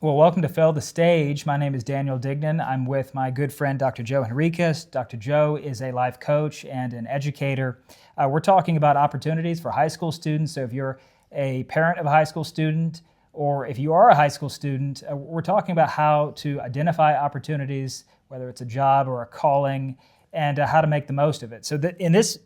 Well, welcome to Fill the Stage. My name is Daniel Dignan. I'm with my good friend, Dr. Joe Henriques. Dr. Joe is a life coach and an educator. We're talking about opportunities for high school students. So if you're a parent of a high school student, or if you are a high school student, we're talking about how to identify opportunities, whether it's a job or a calling, and how to make the most of it. So in this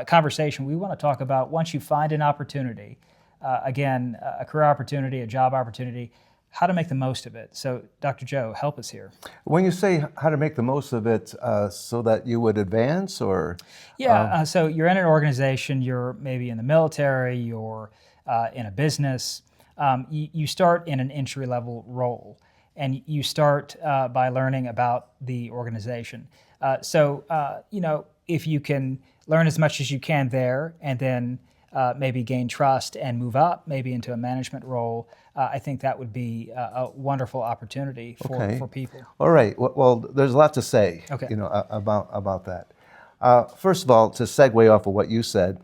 conversation, we want to talk about once you find an opportunity, again, a career opportunity, a job opportunity, how to make the most of it. So, Dr. Joe, help us here. When you say how to make the most of it so that you would advance, or? Yeah, so you're in an organization, you're maybe in the military, you're in a business. You start in an entry-level role, and you start by learning about the organization. If you can learn as much as you can there, and then maybe gain trust and move up, maybe into a management role, I think that would be a wonderful opportunity for people. All right. Well, there's a lot to say, Okay. about that. First of all, to segue off of what you said,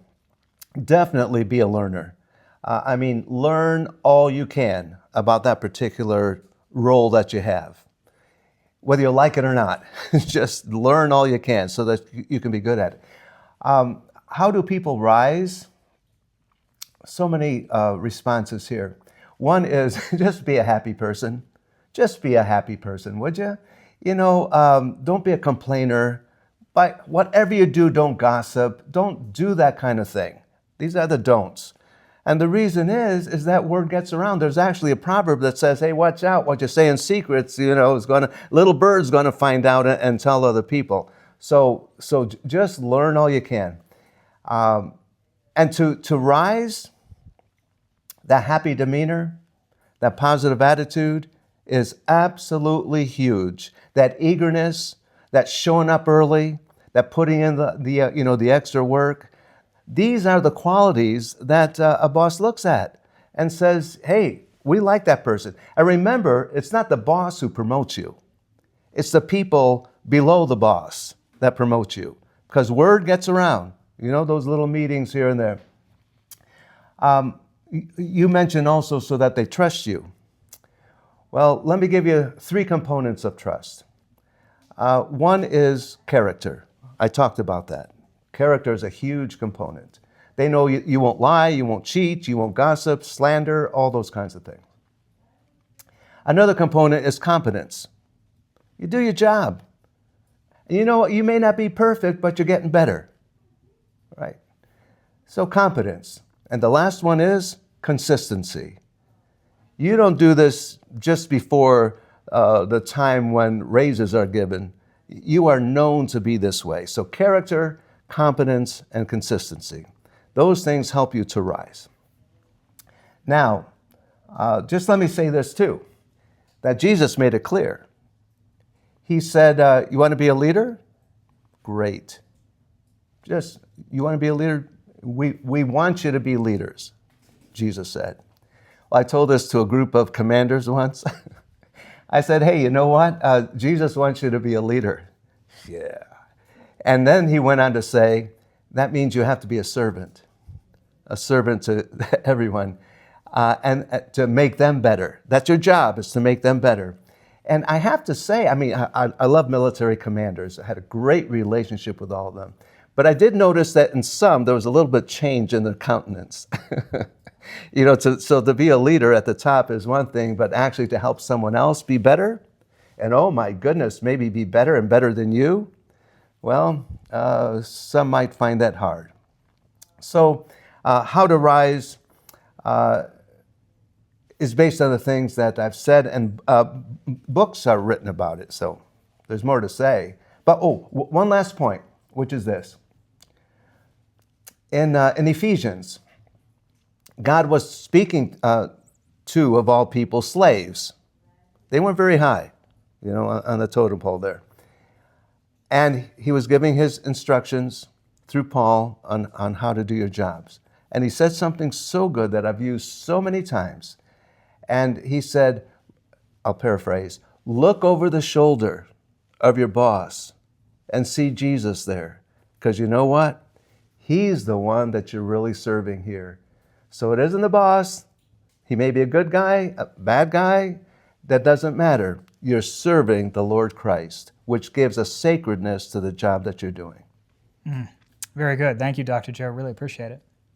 definitely be a learner. Learn all you can about that particular role that you have, whether you like it or not. Just learn all you can so that you can be good at it. How do people rise? So many responses here. One is just be a happy person. Just be a happy person, would you? Don't be a complainer. But whatever you do, don't gossip. Don't do that kind of thing. These are the don'ts. And the reason is that word gets around. There's actually a proverb that says, hey, watch out. What you say in secrets, little bird's going to find out and tell other people. So just learn all you can. And to rise, that happy demeanor, that positive attitude is absolutely huge. That eagerness, that showing up early, that putting in the extra work, these are the qualities that a boss looks at and says, hey, we like that person. And remember, it's not the boss who promotes you. It's the people below the boss that promote you, because word gets around. Those little meetings here and there. You mentioned also so that they trust you. Well, let me give you 3 components of trust. One is character. I talked about that. Character is a huge component. They know you won't lie, you won't cheat, you won't gossip, slander, all those kinds of things. Another component is competence. You do your job. And you may not be perfect, but you're getting better. Right? So competence. And the last one is consistency. You don't do this just before the time when raises are given. You are known to be this way. So character, competence, and consistency. Those things help you to rise. Now, just let me say this too, that Jesus made it clear. He said, you want to be a leader? Great. You want to be a leader? We want you to be leaders, Jesus said. Well, I told this to a group of commanders once. I said, hey, you know what? Jesus wants you to be a leader. Yeah. And then he went on to say, that means you have to be a servant to everyone, and to make them better. That's your job, is to make them better. And I have to say, I love military commanders. I had a great relationship with all of them. But I did notice that in some, there was a little bit change in their countenance. So to be a leader at the top is one thing, but actually to help someone else be better, and oh my goodness, maybe be better and better than you, well, some might find that hard. So how to rise is based on the things that I've said, and books are written about it, so there's more to say. But one last point, which is this. In Ephesians, God was speaking to, of all people, slaves. They weren't very high, on the totem pole there. And he was giving his instructions through Paul on how to do your jobs. And he said something so good that I've used so many times. And he said, I'll paraphrase, look over the shoulder of your boss and see Jesus there. Because you know what? He's the one that you're really serving here. So it isn't the boss. He may be a good guy, a bad guy. that doesn't matter. You're serving the Lord Christ, which gives a sacredness to the job that you're doing. Very good. Thank you, Dr. Joe. Really appreciate it.